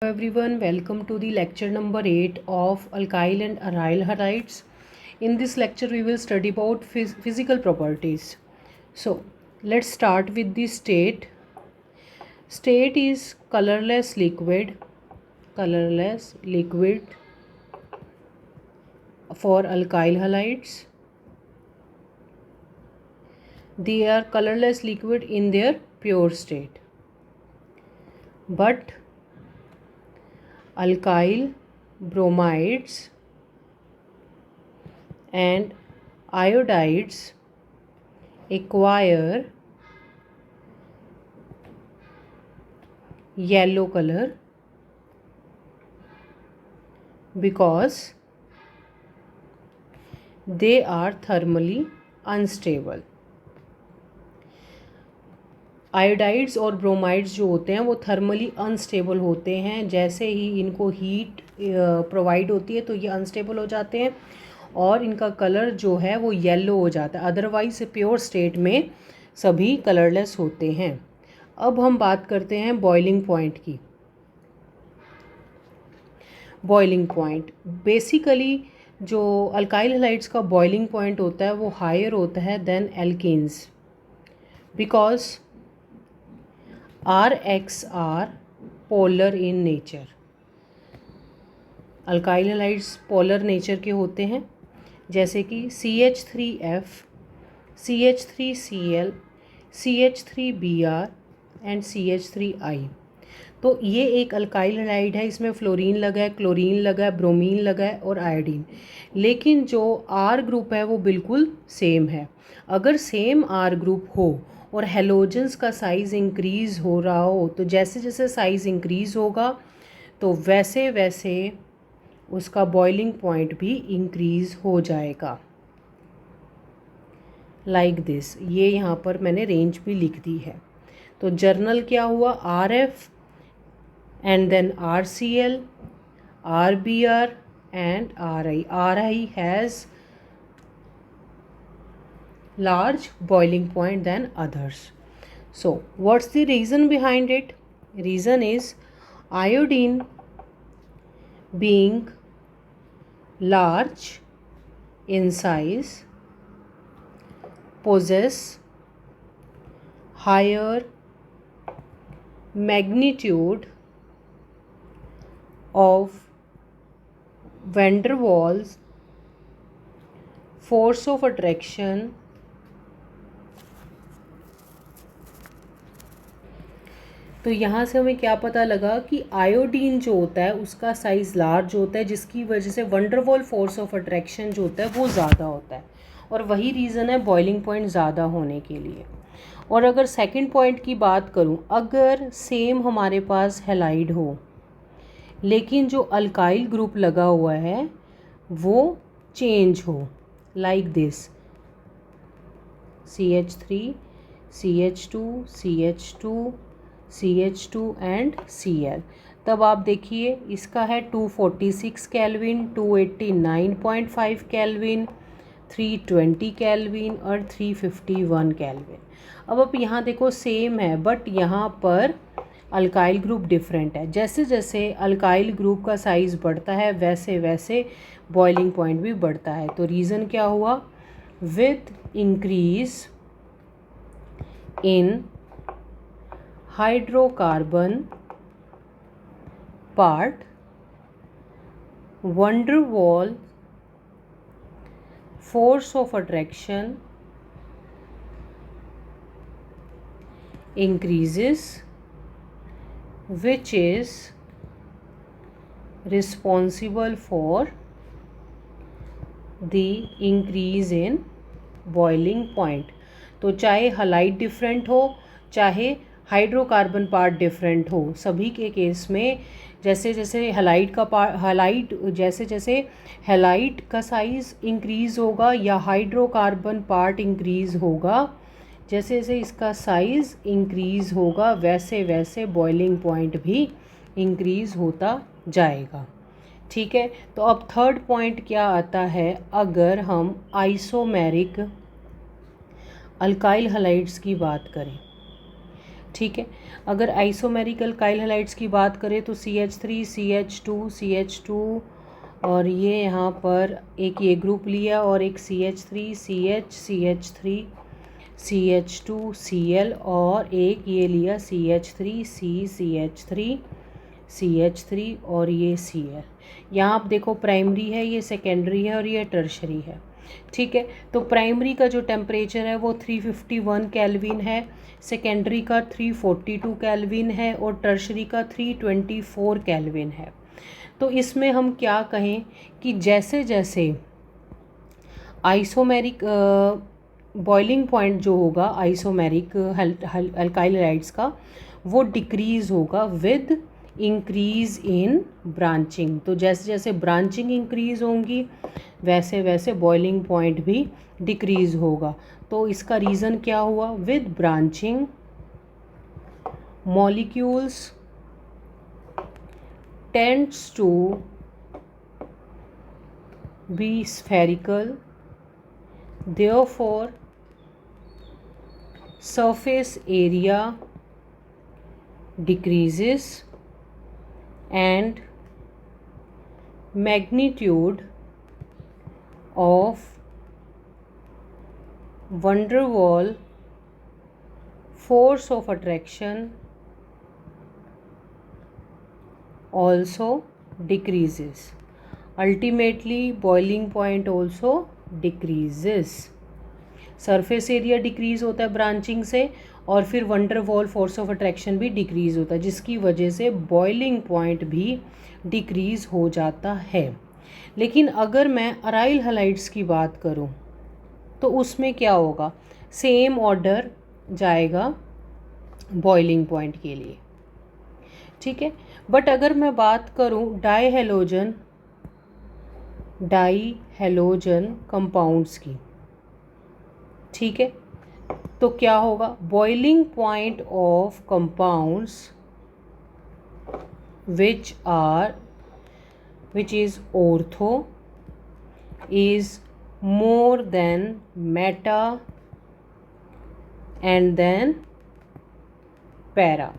Everyone, welcome to the lecture number 8 of alkyl and aryl halides. In this lecture we will study about physical properties. So let's start with the state. State is colorless liquid for alkyl halides. They are colorless liquid in their pure state, but alkyl bromides and iodides acquire yellow color because they are thermally unstable. Iodides और bromides जो होते हैं वो thermally unstable होते हैं. जैसे ही इनको heat provide होती है तो ये अनस्टेबल हो जाते हैं और इनका कलर जो है वो येलो हो जाता है. अदरवाइज प्योर स्टेट में सभी कलरलेस होते हैं. अब हम बात करते हैं बॉइलिंग पॉइंट की. बॉइलिंग पॉइंट बेसिकली जो अल्काइल हैलाइड्स का बॉइलिंग पॉइंट होता है वो हायर होता है than alkanes because RX are polar in nature. Alkyl halides polar nature के होते हैं जैसे कि CH3F, CH3Cl, CH3Br and CH3I. तो ये एक अल्काइल हैलाइड है. इसमें फ्लोरीन लगा है, क्लोरीन लगा है, ब्रोमीन लगा है और आयोडीन. लेकिन जो R ग्रुप है वो बिल्कुल सेम है. अगर सेम R ग्रुप हो और हेलोजेंस का साइज़ इंक्रीज़ हो रहा हो तो जैसे जैसे साइज़ इंक्रीज़ होगा तो वैसे वैसे उसका बॉइलिंग पॉइंट भी इंक्रीज़ हो जाएगा. Like this. ये यहाँ पर मैंने रेंज भी लिख दी है. तो जर्नल क्या हुआ? RF and then RCl, RBr and RI. RI has large boiling point than others. So what's the reason behind it? Reason is iodine being large in size possess higher magnitude of van der Waals force of attraction तो यहाँ से हमें क्या पता लगा कि iodine जो होता है उसका साइज़ लार्ज होता है जिसकी वजह से वैन डर वाल फोर्स ऑफ अट्रैक्शन जो होता है वो ज़्यादा होता है और वही रीज़न है बॉइलिंग पॉइंट ज़्यादा होने के लिए. और अगर सेकंड पॉइंट की बात करूँ, अगर सेम हमारे पास हैलाइड हो लेकिन जो अल्काइल ग्रुप लगा हुआ है वो चेंज हो, like this CH3, CH2, CH2, CH2 and Cl. तब आप देखिए इसका है 246 केल्विन, 289.5 केल्विन, 320 केल्विन और 351 केल्विन. अब आप यहाँ देखो सेम है बट यहाँ पर अल्काइल ग्रुप डिफरेंट है. जैसे जैसे अल्काइल ग्रुप का साइज़ बढ़ता है वैसे वैसे बॉइलिंग पॉइंट भी बढ़ता है. तो रीज़न क्या हुआ? With increase in hydrocarbon part van der Waal force of attraction increases, which is responsible for the increase in boiling point. तो चाहे हैलाइड डिफरेंट हो चाहे हाइड्रोकार्बन पार्ट डिफरेंट हो, सभी के केस में जैसे जैसे हैलाइड का साइज़ इंक्रीज़ होगा या हाइड्रोकार्बन पार्ट इंक्रीज़ होगा, जैसे जैसे इसका साइज़ इंक्रीज़ होगा वैसे वैसे बॉइलिंग पॉइंट भी इंक्रीज़ होता जाएगा. ठीक है. तो अब थर्ड पॉइंट क्या आता है? अगर हम आइसोमेरिक अल्काइल हैलाइड्स की बात करें ठीक है। अगर आइसोमेरिक अल्काइल हैलाइड्स की बात करें तो CH3 CH2 और ये यहाँ पर एक ये ग्रुप लिया और एक CH3 CH3 CH2 Cl और एक ये लिया CH3 CH3 और ये Cl। यहाँ आप देखो प्राइमरी है, ये सेकेंडरी है और ये टर्शरी है। ठीक है, तो प्राइमरी का जो टेम्परेचर है वो 351 केल्विन है, सेकेंडरी का 342 केल्विन है और टर्शरी का 324 केल्विन है। तो इसमें हम क्या कहें कि जैसे जैसे आइसोमेरिक बॉइलिंग पॉइंट जो होगा आइसोमेरिक अल्काइल हैलाइड्स का वो डिक्रीज़ होगा विद इंक्रीज़ इन ब्रांचिंग। तो जैसे जैसे ब्रांचिंग इंक्रीज़ होंगी वैसे वैसे बॉइलिंग पॉइंट भी डिक्रीज़ होगा। तो इसका रीज़न क्या हुआ? With branching molecules tends to be spherical, therefore surface area decreases and magnitude of van der Waal force of attraction also decreases. Ultimately boiling point also decreases. Surface area decrease होता है branching से और फिर one डर wall force of attraction भी decrease होता है, जिसकी वजह से बॉइलिंग पॉइंट भी डिक्रीज़ हो जाता है। लेकिन अगर मैं अराइल हैलाइड्स की बात करूं तो उसमें क्या होगा? सेम ऑर्डर जाएगा बॉइलिंग पॉइंट के लिए। ठीक है, बट अगर मैं बात करूं डाई हैलोजन कंपाउंड्स की, ठीक है, तो क्या होगा? Boiling point of compounds which is ortho is more than meta and then para।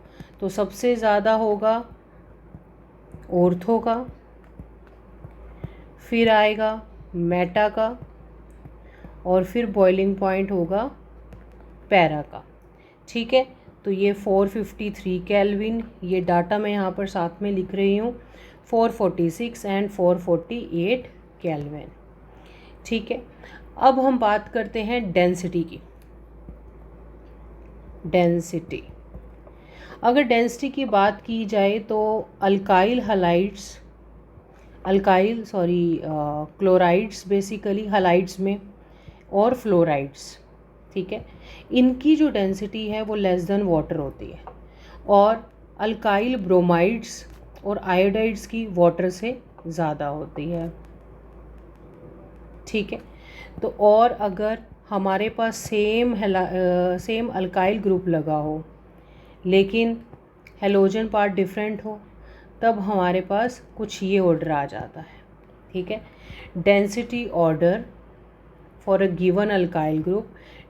तो सबसे ज़्यादा होगा ऑर्थो का, फिर आएगा मेटा का और फिर बॉइलिंग पॉइंट होगा पैरा का। ठीक है, तो ये 453 केल्विन, ये डाटा मैं यहाँ पर साथ में लिख रही हूँ, 446 एंड 448 केल्विन। ठीक है, अब हम बात करते हैं डेंसिटी की। डेंसिटी, अगर डेंसिटी की बात की जाए तो क्लोराइड्स बेसिकली हैलाइड्स में और फ्लोराइड्स, ठीक है, इनकी जो डेंसिटी है वो लेस देन वाटर होती है और अल्काइल ब्रोमाइड्स और आयोडाइड्स की वाटर से ज़्यादा होती है। ठीक है, तो और अगर हमारे पास सेम अल्काइल ग्रुप लगा हो लेकिन हेलोजन पार्ट डिफरेंट हो तब हमारे पास कुछ ये ऑर्डर आ जाता है। ठीक है, density order for a given alkyl group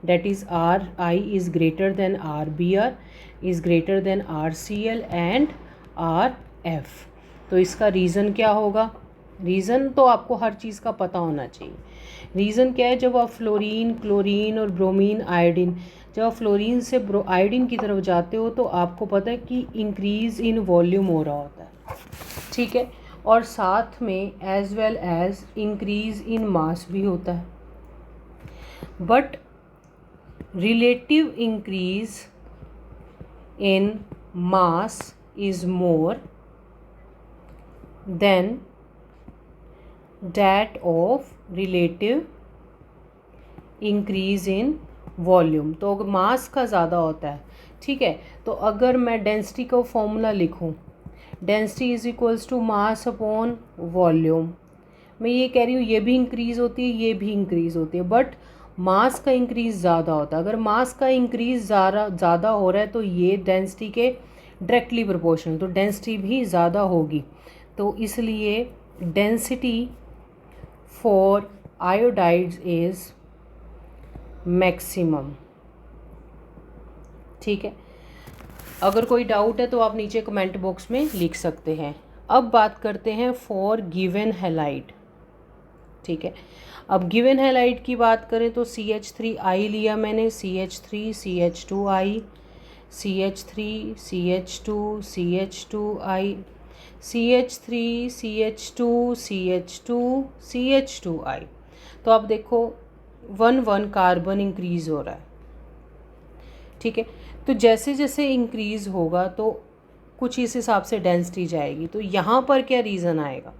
that is Ri is greater than Rbr is greater than RCl and Rf। तो इसका रीज़न क्या होगा? रीज़न तो आपको हर चीज़ का पता होना चाहिए। रीज़न क्या है? जब आप फ्लोरीन, क्लोरीन और ब्रोमीन, आयोडीन, जब आप फ्लोरीन से आयोडीन की तरफ जाते हो तो आपको पता है कि इंक्रीज़ इन वॉल्यूम हो रहा होता है। ठीक है, और साथ में as well as increase in mass भी होता है, but relative increase in mass is more than that of relative increase in volume। तो अगर मास का ज़्यादा होता है, ठीक है, तो अगर मैं डेंसिटी का फॉर्मूला लिखूं, density is equals to mass upon volume, मैं ये कह रही हूँ ये भी इंक्रीज़ होती है, ये भी इंक्रीज़ होती है, बट मास का इंक्रीज़ ज़्यादा होता है। अगर मास का इंक्रीज़ ज़्यादा हो रहा है तो ये डेंसिटी के डायरेक्टली प्रोपोर्शनल, तो डेंसिटी भी ज़्यादा होगी। तो इसलिए density for iodides is maximum. ठीक है, अगर कोई डाउट है तो आप नीचे कमेंट बॉक्स में लिख सकते हैं। अब बात करते हैं फॉर गिवन हैलाइड। ठीक है, अब गिवन हैलाइड की बात करें तो CH3I लिया मैंने, CH3 CH2I, CH3 CH2 CH2I, CH3 CH2 CH2 CH2I। तो आप देखो 1 कार्बन इंक्रीज़ हो रहा है। ठीक है, तो जैसे जैसे इंक्रीज़ होगा तो कुछ इस हिसाब से डेंसिटी जाएगी। तो यहाँ पर क्या रीज़न आएगा?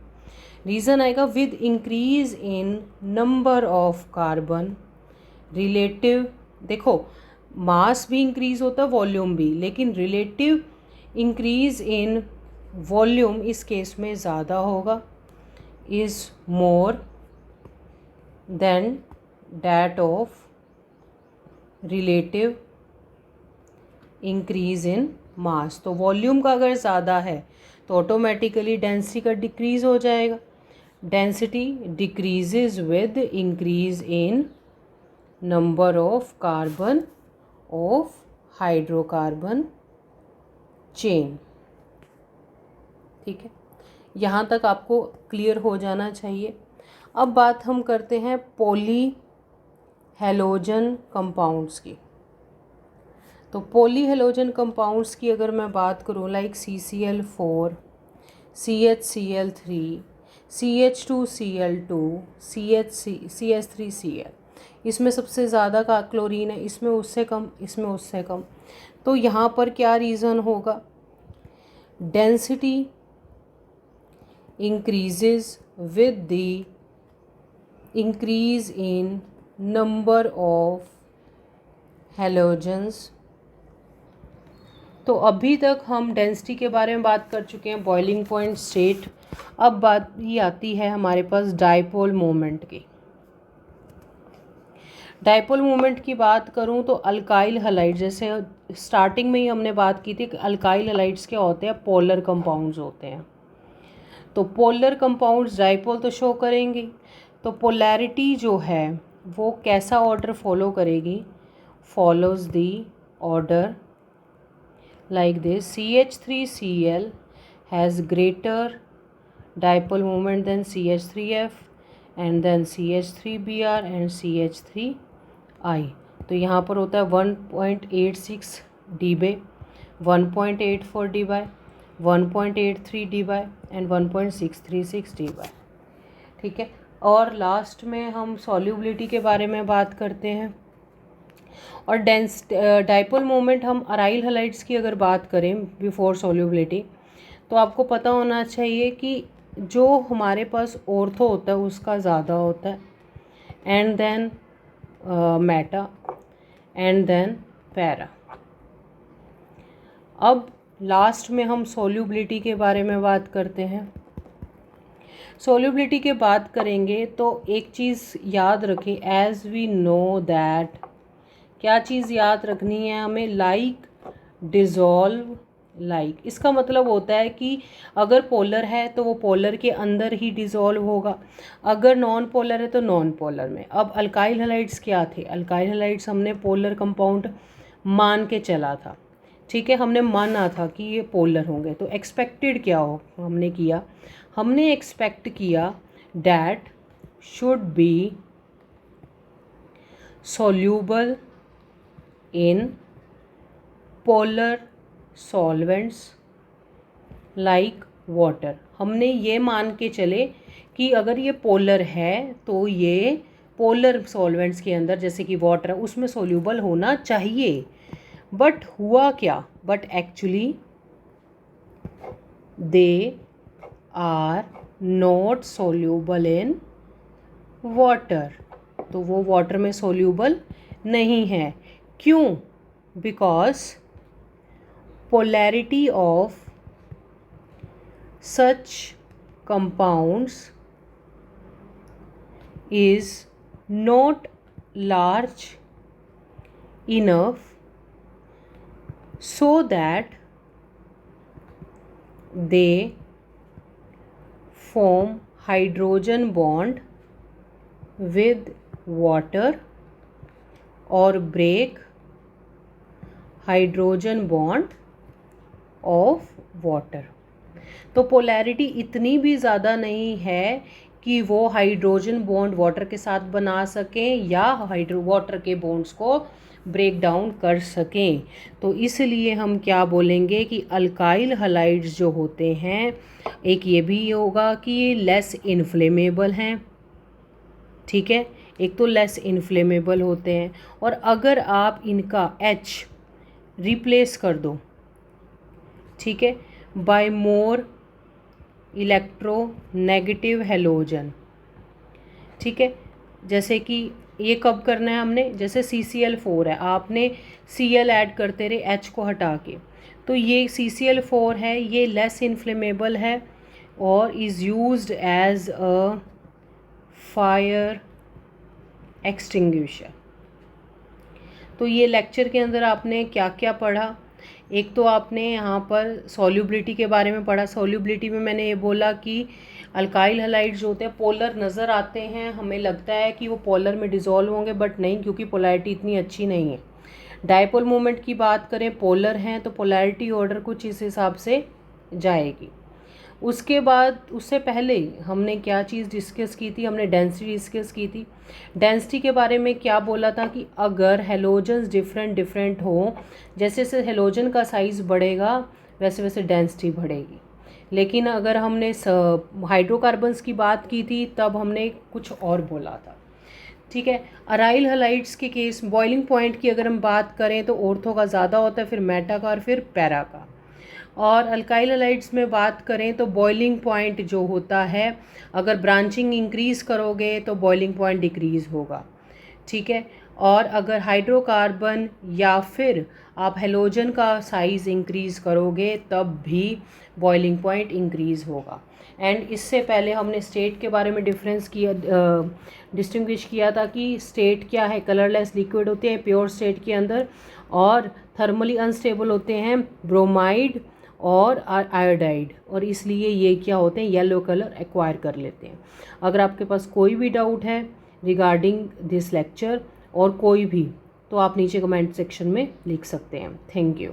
रीज़न आएगा with increase in number of carbon relative. देखो मास भी इंक्रीज़ होता है, वॉल्यूम भी, लेकिन रिलेटिव इंक्रीज इन वॉल्यूम इस केस में ज़्यादा होगा, is more than that of relative increase in mass. तो वॉल्यूम का अगर ज़्यादा है तो ऑटोमेटिकली डेंसिटी का डिक्रीज़ हो जाएगा। Density decreases with increase in number of carbon of hydrocarbon chain. ठीक है, यहाँ तक आपको क्लियर हो जाना चाहिए। अब बात हम करते हैं पॉली हैलोजन कंपाउंड्स की। तो पॉली हैलोजन कंपाउंड्स की अगर मैं बात करूँ like CCl4, CHCl3, CH2Cl2, CH3Cl, इसमें सबसे ज़्यादा का क्लोरीन है, इसमें उससे कम, इसमें उससे कम। तो यहाँ पर क्या रीज़न होगा? Density increases with the increase in number of halogens. तो अभी तक हम डेंसिटी के बारे में बात कर चुके हैं, बॉइलिंग पॉइंट, स्टेट। अब बात ही आती है हमारे पास डायपोल मोमेंट की। डायपोल मोमेंट की बात करूं तो अल्काइल हैलाइड, जैसे स्टार्टिंग में ही हमने बात की थी कि अल्काइल हैलाइड्स क्या होते हैं? पोलर कंपाउंड्स होते हैं। तो पोलर कंपाउंड्स डायपोल तो शो करेंगे। तो पोलैरिटी जो है वो कैसा ऑर्डर फॉलो करेगी? Follows the order like this: CH3Cl has greater dipole moment than CH3F, and then CH3Br and CH3I। तो यहाँ पर होता है 1.86 dBA, 1.84 dBA, 1.83 dBA and 1.636 dBA। ठीक है, और लास्ट में हम सॉल्युबिलिटी के बारे में बात करते हैं। और डायपोल मोमेंट हम अराइल हैलाइड्स की अगर बात करें बिफोर सॉल्युबिलिटी, तो आपको पता होना चाहिए कि जो हमारे पास ऑर्थो होता है उसका ज़्यादा होता है, and then meta, and then para. अब लास्ट में हम सॉल्युबिलिटी के बारे में बात करते हैं। सॉल्युबिलिटी के बात करेंगे तो एक चीज़ याद रखें, एज वी नो दैट, क्या चीज़ याद रखनी है हमें? Like dissolve like. इसका मतलब होता है कि अगर पोलर है तो वो पोलर के अंदर ही डिज़ोल्व होगा, अगर नॉन पोलर है तो नॉन पोलर में। अब अल्काइल हैलाइड्स क्या थे? अल्काइल हैलाइड्स हमने पोलर कंपाउंड मान के चला था। ठीक है, हमने माना था कि ये पोलर होंगे। तो एक्सपेक्टेड क्या हो हमने किया? हमने एक्सपेक्ट किया that should be soluble in polar solvents like water। हमने ये मान के चले कि अगर ये पोलर है तो ये पोलर सॉल्वेंट्स के अंदर, जैसे कि वाटर है, उसमें सोल्यूबल होना चाहिए। बट हुआ क्या? But actually they are not soluble in water. तो वो वाटर में सोल्यूबल नहीं है। क्यों? Because polarity of such compounds is not large enough so that they form hydrogen bond with water or break hydrogen bond of water. तो polarity इतनी भी ज़्यादा नहीं है कि वो हाइड्रोजन बॉन्ड वाटर के साथ बना सकें या वाटर के बॉन्ड्स को ब्रेक डाउन कर सकें। तो इसलिए हम क्या बोलेंगे कि अल्काइल हलाइड्स जो होते हैं, एक ये भी होगा कि ये लेस इन्फ्लेमेबल हैं, ठीक है, एक तो लेस इन्फ्लेमेबल होते हैं। और अगर आप इनका H रिप्लेस कर दो, ठीक है, बाय मोर इलेक्ट्रोनेगेटिव हेलोजन, ठीक है, जैसे कि ये कब करना है हमने, जैसे CCl4 है, आपने Cl ऐड करते रहे H को हटा के, तो ये CCl4 है, ये लेस इन्फ्लेमेबल है और is used as a fire extinguisher. तो ये लेक्चर के अंदर आपने क्या क्या पढ़ा, एक तो आपने यहाँ पर सॉल्युबिलिटी के बारे में पढ़ा। सॉल्युबिलिटी में मैंने ये बोला कि अल्काइल हलाइड्स जो होते हैं पोलर नज़र आते हैं, हमें लगता है कि वो पोलर में डिज़ोल्व होंगे, बट नहीं, क्योंकि पोलैरिटी इतनी अच्छी नहीं है। डायपोल मोमेंट की बात करें, पोलर हैं तो पोलैरिटी ऑर्डर कुछ इस हिसाब से जाएगी। उसके बाद उससे पहले हमने क्या चीज़ डिस्कस की थी, हमने डेंसिटी डिस्कस की थी। डेंसिटी के बारे में क्या बोला था कि अगर हेलोजन्स डिफरेंट हो, जैसे जैसे हेलोजन का साइज़ बढ़ेगा वैसे वैसे डेंसिटी बढ़ेगी। लेकिन अगर हमने हाइड्रोकार्बन्स की बात की थी तब हमने कुछ और बोला था, ठीक है। अराइल हलाइड्स के केस बॉइलिंग पॉइंट की अगर हम बात करें तो ऑर्थो का ज़्यादा होता है, फिर मेटा का और फिर पैरा का। और अल्काइल हलाइड्स में बात करें तो बॉइलिंग पॉइंट जो होता है, अगर ब्रांचिंग इंक्रीज़ करोगे तो बॉइलिंग पॉइंट डिक्रीज़ होगा, ठीक है। और अगर हाइड्रोकार्बन या फिर आप हेलोजन का साइज़ इंक्रीज़ करोगे तब भी बॉइलिंग पॉइंट इंक्रीज़ होगा। एंड इससे पहले हमने स्टेट के बारे में डिस्टिंग्विश किया था कि स्टेट क्या है, कलरलेस लिक्विड होते हैं प्योर स्टेट के अंदर, और थर्मली अनस्टेबल होते हैं ब्रोमाइड और आयोडाइड, और इसलिए ये क्या होते हैं, येलो कलर एक्वायर कर लेते हैं। अगर आपके पास कोई भी डाउट है रिगार्डिंग दिस लेक्चर और कोई भी, तो आप नीचे कमेंट सेक्शन में लिख सकते हैं। Thank you.